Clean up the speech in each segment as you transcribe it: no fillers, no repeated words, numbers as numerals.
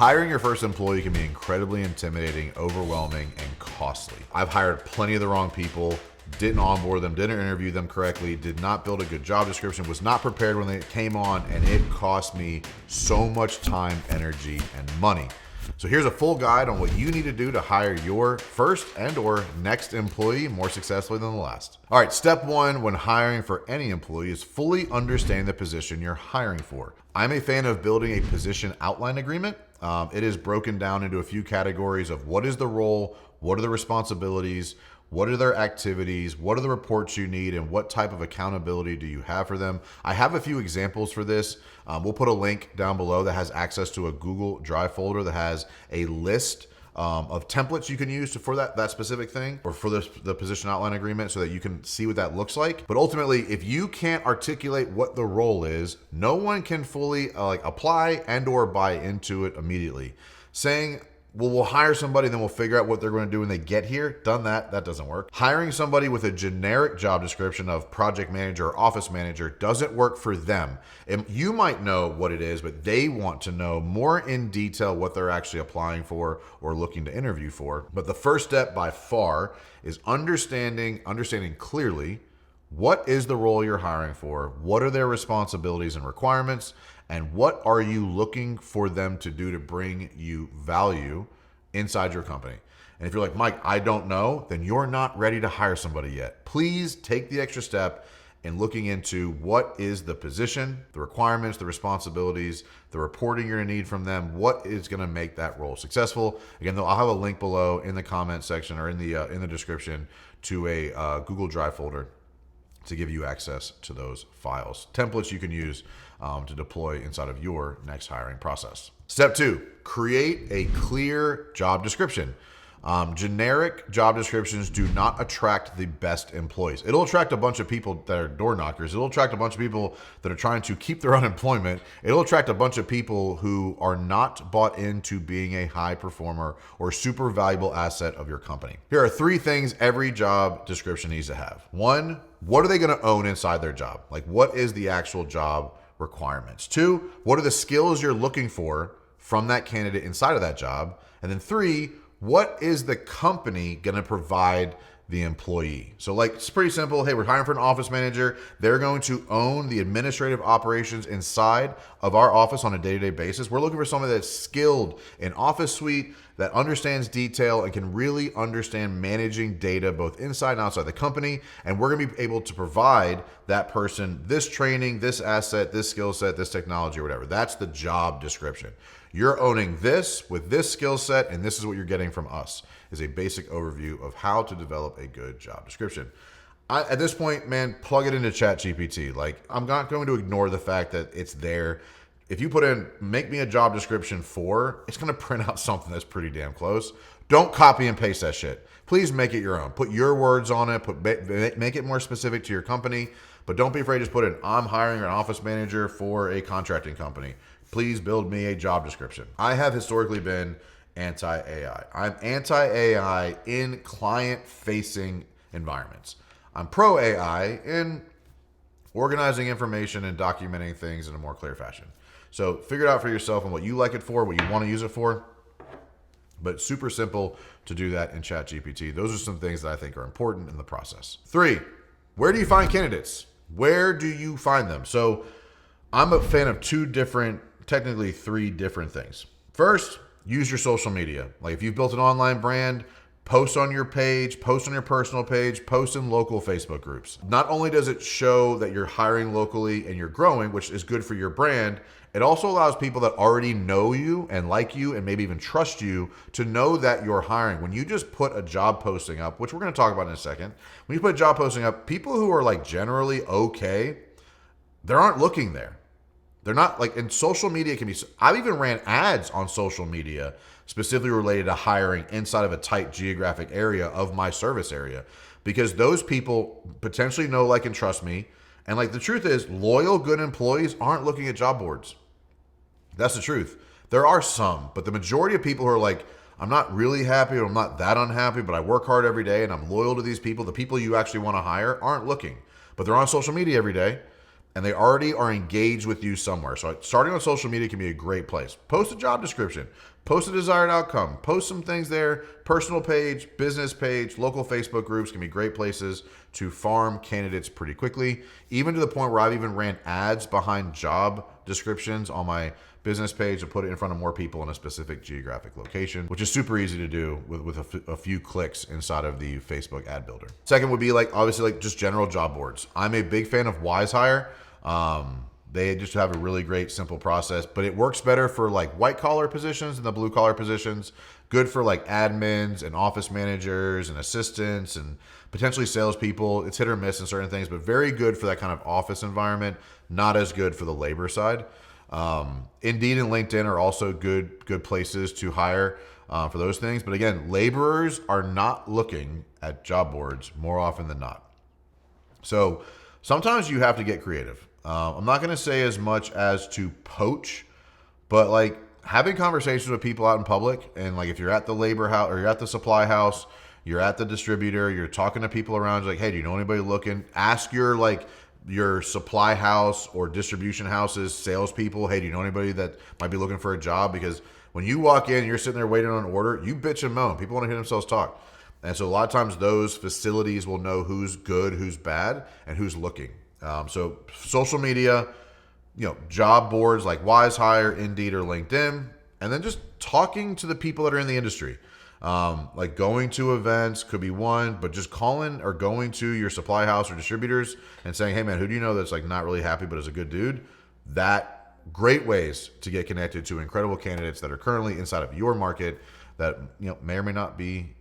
Hiring your first employee can be incredibly intimidating, overwhelming, and costly. I've hired plenty of the wrong people, didn't onboard them, didn't interview them correctly, did not build a good job description, was not prepared when they came on, and it cost me so much time, energy, and money. So here's a full guide on what you need to do to hire your first and or next employee more successfully than the last. All right, step one when hiring for any employee is fully understand the position you're hiring for. I'm a fan of building a position outline agreement. It is broken down into a few categories of what is the role, what are the responsibilities, what are their activities, what are the reports you need, and what type of accountability do you have for them? I have a few examples for this. We'll put a link down below that has access to a Google Drive folder that has a list of templates you can use for that specific thing or for the position outline agreement so that you can see what that looks like. But ultimately, if you can't articulate what the role is, no one can fully apply and or buy into it immediately. Saying, well, we'll hire somebody, then we'll figure out what they're going to do when they get here. Done that. That doesn't work. Hiring somebody with a generic job description of project manager or office manager doesn't work for them. And you might know what it is, but they want to know more in detail what they're actually applying for or looking to interview for. But the first step by far is understanding clearly what is the role you're hiring for, what are their responsibilities and requirements, and what are you looking for them to do to bring you value inside your company? And if you're like, Mike, I don't know, then you're not ready to hire somebody yet. Please take the extra step in looking into what is the position, the requirements, the responsibilities, the reporting you're gonna need from them, what is gonna make that role successful. Again, I'll have a link below in the comment section or in the description to a Google Drive folder to give you access to those files, templates you can use to deploy inside of your next hiring process. Step two, create a clear job description. Generic job descriptions do not attract the best employees. It'll attract a bunch of people that are door knockers. It'll attract a bunch of people that are trying to keep their unemployment. It'll attract a bunch of people who are not bought into being a high performer or super valuable asset of your company. Here are 3 things every job description needs to have. 1, what are they going to own inside their job? Like, what is the actual job requirements? 2, what are the skills you're looking for from that candidate inside of that job? And then 3, what is the company going to provide the employee? So like, it's pretty simple. Hey, we're hiring for an office manager. They're going to own the administrative operations inside of our office on a day-to-day basis. We're looking for someone that's skilled in Office Suite, that understands detail and can really understand managing data both inside and outside the company. And we're going to be able to provide that person this training, this asset, this skill set, this technology, or whatever. That's the job description. You're owning this with this skill set, and this is what you're getting from us, is a basic overview of how to develop a good job description. At this point, man, plug it into ChatGPT. Like, I'm not going to ignore the fact that it's there. If you put in, make me a job description for, it's going to print out something that's pretty damn close. Don't copy and paste that shit. Please make it your own. Put your words on it. Make it more specific to your company. But don't be afraid to just put in, I'm hiring an office manager for a contracting company. Please build me a job description. I have historically been anti-AI. I'm anti-AI in client-facing environments. I'm pro-AI in organizing information and documenting things in a more clear fashion. So figure it out for yourself and what you like it for, what you want to use it for. But super simple to do that in ChatGPT. Those are some things that I think are important in the process. 3, where do you find candidates? Where do you find them? So I'm a fan of technically 3 different things. First, use your social media. Like if you've built an online brand, post on your page, post on your personal page, post in local Facebook groups. Not only does it show that you're hiring locally and you're growing, which is good for your brand, it also allows people that already know you and like you and maybe even trust you to know that you're hiring. When you just put a job posting up, which we're going to talk about in a second, when you put a job posting up, people who are like generally okay, they aren't looking there. They're not like, in social media can be, I've even ran ads on social media specifically related to hiring inside of a tight geographic area of my service area, because those people potentially know, like, and trust me. And like, the truth is, loyal, good employees aren't looking at job boards. That's the truth. There are some, but the majority of people who are like, I'm not really happy or I'm not that unhappy, but I work hard every day and I'm loyal to these people, the people you actually want to hire aren't looking, but they're on social media every day. and they already are engaged with you somewhere. So starting on social media can be a great place. Post a job description, post a desired outcome, post some things there, personal page, business page, local Facebook groups can be great places to farm candidates pretty quickly, even to the point where I've even ran ads behind job descriptions on my business page to put it in front of more people in a specific geographic location, which is super easy to do with a few clicks inside of the Facebook ad builder. Second would be obviously just general job boards. I'm a big fan of WiseHire. They just have a really great, simple process, but it works better for white collar positions than the blue collar positions. Good for admins and office managers and assistants and potentially salespeople. It's hit or miss in certain things, but very good for that kind of office environment. Not as good for the labor side. Indeed and LinkedIn are also good places to hire for those things. But again, laborers are not looking at job boards more often than not. So sometimes you have to get creative. I'm not going to say as much as to poach, but having conversations with people out in public, and if you're at the labor house or you're at the supply house, you're at the distributor, you're talking to people around, hey, do you know anybody looking? Ask your supply house or distribution houses, salespeople, hey, do you know anybody that might be looking for a job? Because when you walk in, you're sitting there waiting on an order, you bitch and moan. People want to hear themselves talk. And so a lot of times those facilities will know who's good, who's bad, and who's looking. So social media, job boards like WiseHire, Indeed, or LinkedIn, and then just talking to the people that are in the industry. Going to events could be one, but just calling or going to your supply house or distributors and saying, hey man, who do you know that's not really happy but is a good dude? That great ways to get connected to incredible candidates that are currently inside of your market that may or may not be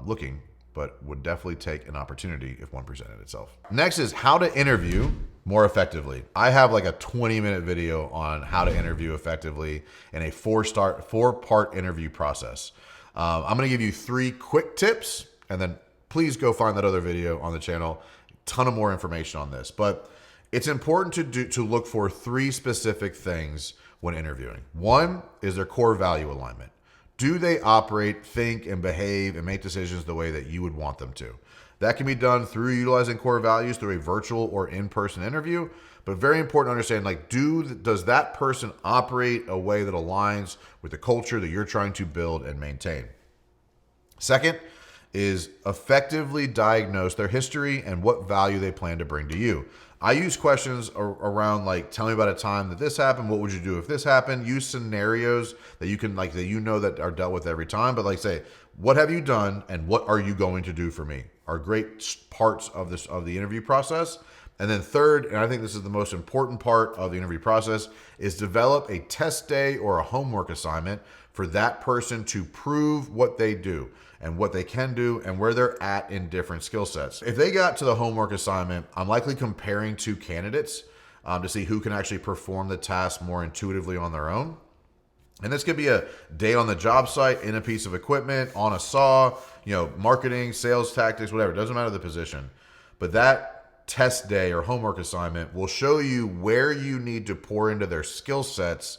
looking, but would definitely take an opportunity if one presented itself. Next is how to interview more effectively. I have a 20-minute video on how to interview effectively in a four-part interview process. I'm going to give you 3 quick tips, and then please go find that other video on the channel. Ton of more information on this, but it's important to look for 3 specific things when interviewing. One is their core value alignment. Do they operate, think, and behave and make decisions the way that you would want them to? That can be done through utilizing core values through a virtual or in-person interview, but very important to understand, does that person operate a way that aligns with the culture that you're trying to build and maintain? Second is effectively diagnose their history and what value they plan to bring to you. I use questions around tell me about a time that this happened. What would you do if this happened? Use scenarios that you can that are dealt with every time. But say, what have you done and what are you going to do for me? Are great parts of the interview process. And then third, and I think this is the most important part of the interview process, is develop a test day or a homework assignment for that person to prove what they do and what they can do and where they're at in different skill sets. If they got to the homework assignment, I'm likely comparing 2 candidates to see who can actually perform the task more intuitively on their own. And this could be a day on the job site, in a piece of equipment, on a saw, marketing, sales tactics, whatever. It doesn't matter the position. But that test day or homework assignment will show you where you need to pour into their skill sets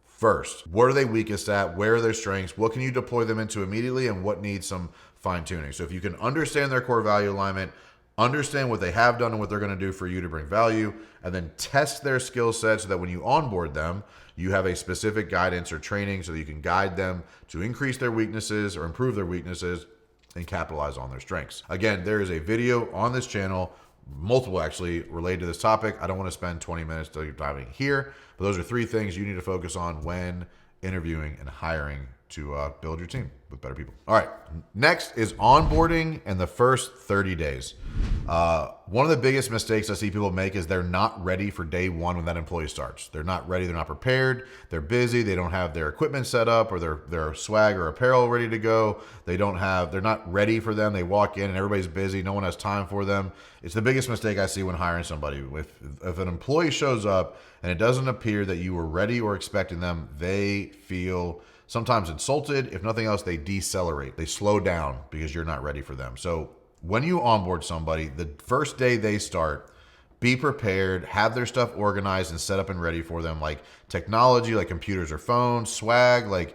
first. What are they weakest at? Where are their strengths? What can you deploy them into immediately and what needs some fine tuning? So if you can understand their core value alignment, understand what they have done and what they're going to do for you to bring value, and then test their skill set so that when you onboard them, you have a specific guidance or training so that you can guide them to increase their weaknesses or improve their weaknesses and capitalize on their strengths. Again, there is a video on this channel, multiple actually, related to this topic. I don't want to spend 20 minutes diving here, but those are 3 things you need to focus on when interviewing and hiring to build your team with better people. All right, next is onboarding and the first 30 days. One of the biggest mistakes I see people make is they're not ready for day 1 when that employee starts. They're not ready, they're not prepared, they're busy, they don't have their equipment set up or their swag or apparel ready to go. They're not ready for them. They walk in and everybody's busy, no one has time for them. It's the biggest mistake I see when hiring somebody. If an employee shows up and it doesn't appear that you were ready or expecting them, they feel sometimes insulted. If nothing else, they decelerate. They slow down because you're not ready for them. So when you onboard somebody, the first day they start, be prepared, have their stuff organized and set up and ready for them, like technology, like computers or phones, swag, like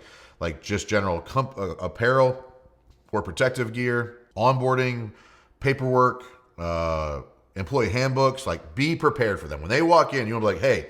just general apparel or protective gear, onboarding, paperwork, employee handbooks. Like, be prepared for them. When they walk in, you want to be like, hey,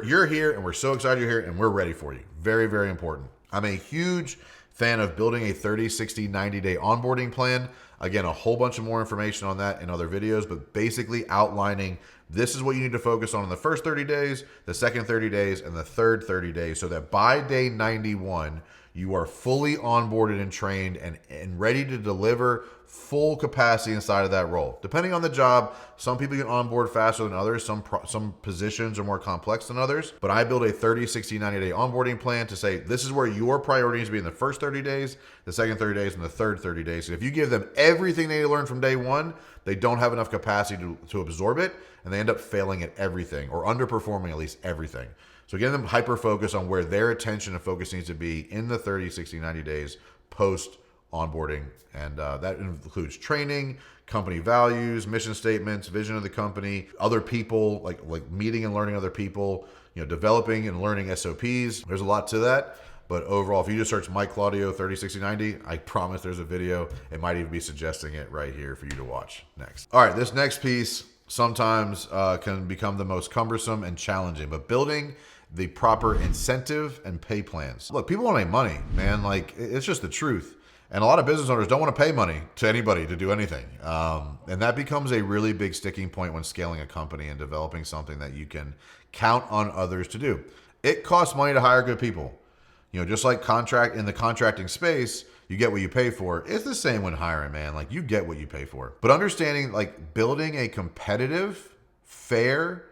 you're here and we're so excited you're here and we're ready for you. Very, very important. I'm a huge fan of building a 30, 60, 90-day onboarding plan. Again, a whole bunch of more information on that in other videos, but basically outlining this is what you need to focus on in the first 30 days, the second 30 days, and the third 30 days, so that by day 91, you are fully onboarded and trained and ready to deliver full capacity inside of that role. Depending on the job, some people can onboard faster than others. Some positions are more complex than others. But I build a 30, 60, 90-day onboarding plan to say, this is where your priority needs to be in the first 30 days, the second 30 days, and the third 30 days. And if you give them everything they learn from day one, they don't have enough capacity to absorb it, and they end up failing at everything or underperforming at least everything. So getting them hyper-focused on where their attention and focus needs to be in the 30, 60, 90 days post onboarding. And that includes training, company values, mission statements, vision of the company, other people, like meeting and learning other people, developing and learning SOPs. There's a lot to that. But overall, if you just search Mike Claudio 30, 60, 90, I promise there's a video. It might even be suggesting it right here for you to watch next. All right, this next piece sometimes can become the most cumbersome and challenging, but building the proper incentive and pay plans. Look, people want to make money, man. Like, it's just the truth. And a lot of business owners don't want to pay money to anybody to do anything. And that becomes a really big sticking point when scaling a company and developing something that you can count on others to do. It costs money to hire good people. Just like in the contracting space, you get what you pay for. It's the same when hiring, man. Like, you get what you pay for. But understanding, like, building a competitive, fair,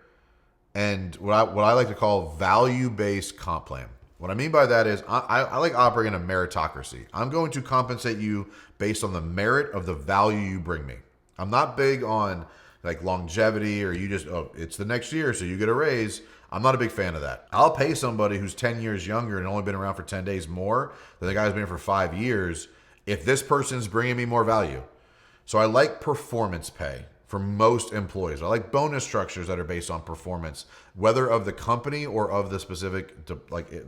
and what I like to call value-based comp plan. What I mean by that is I like operating in a meritocracy. I'm going to compensate you based on the merit of the value you bring me. I'm not big on like longevity or you just, it's the next year, so you get a raise. I'm not a big fan of that. I'll pay somebody who's 10 years younger and only been around for 10 days more than the guy who's been here for 5 years if this person's bringing me more value. So I like performance pay for most employees. I like bonus structures that are based on performance, whether of the company or of the specific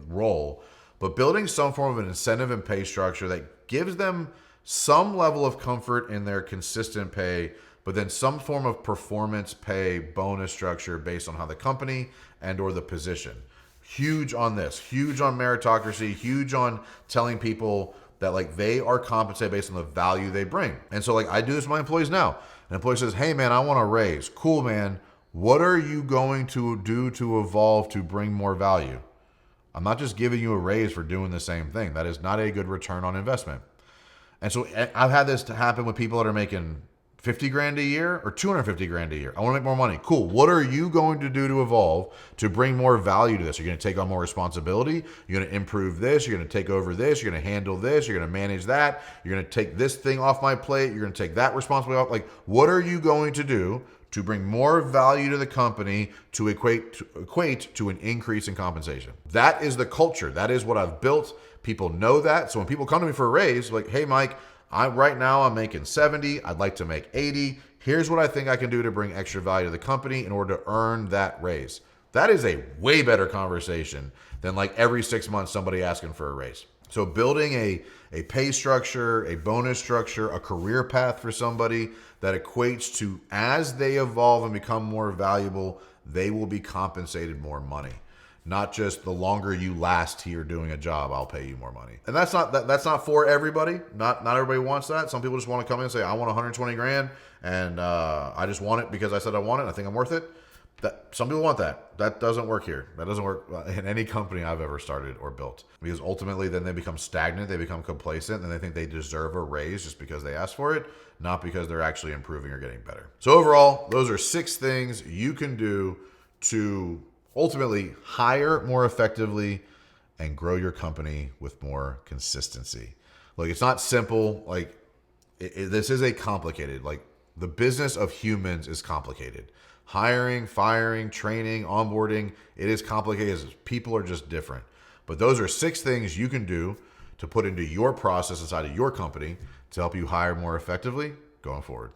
role, but building some form of an incentive and pay structure that gives them some level of comfort in their consistent pay, but then some form of performance pay bonus structure based on how the company and or the position. Huge on this, huge on meritocracy, huge on telling people that like they are compensated based on the value they bring. And so like I do this with my employees now. An employee says, hey man, I want a raise. Cool, man. What are you going to do to evolve to bring more value? I'm not just giving you a raise for doing the same thing. That is not a good return on investment. And so I've had this to happen with people that are making 50 grand a year or 250 grand a year. I want to make more money. Cool. What are you going to do to evolve to bring more value to this? You're going to take on more responsibility. You're going to improve this. You're going to take over this. You're going to handle this. You're going to manage that. You're going to take this thing off my plate. You're going to take that responsibility off. Like, what are you going to do to bring more value to the company to equate to an increase in compensation? That is the culture. That is what I've built. People know that. So when people come to me for a raise, like, hey, Mike, right now I'm making 70. I'd like to make 80. Here's what I think I can do to bring extra value to the company in order to earn that raise. That is a way better conversation than like every 6 months somebody asking for a raise. So building a pay structure, a bonus structure, a career path for somebody that equates to as they evolve and become more valuable, they will be compensated more money. Not just the longer you last here doing a job, I'll pay you more money. And that's not for everybody. Not everybody wants that. Some people just want to come in and say, I want 120 grand and I just want it because I said I want it. I think I'm worth it. Some people want that. That doesn't work here. That doesn't work in any company I've ever started or built. Because ultimately then they become stagnant, they become complacent, and they think they deserve a raise just because they asked for it, not because they're actually improving or getting better. So overall, those are 6 things you can do to ultimately hire more effectively and grow your company with more consistency. Look, it's not simple. Like this is a complicated, like the business of humans is complicated. Hiring, firing, training, onboarding, it is complicated. People are just different. But those are 6 things you can do to put into your process inside of your company to help you hire more effectively going forward.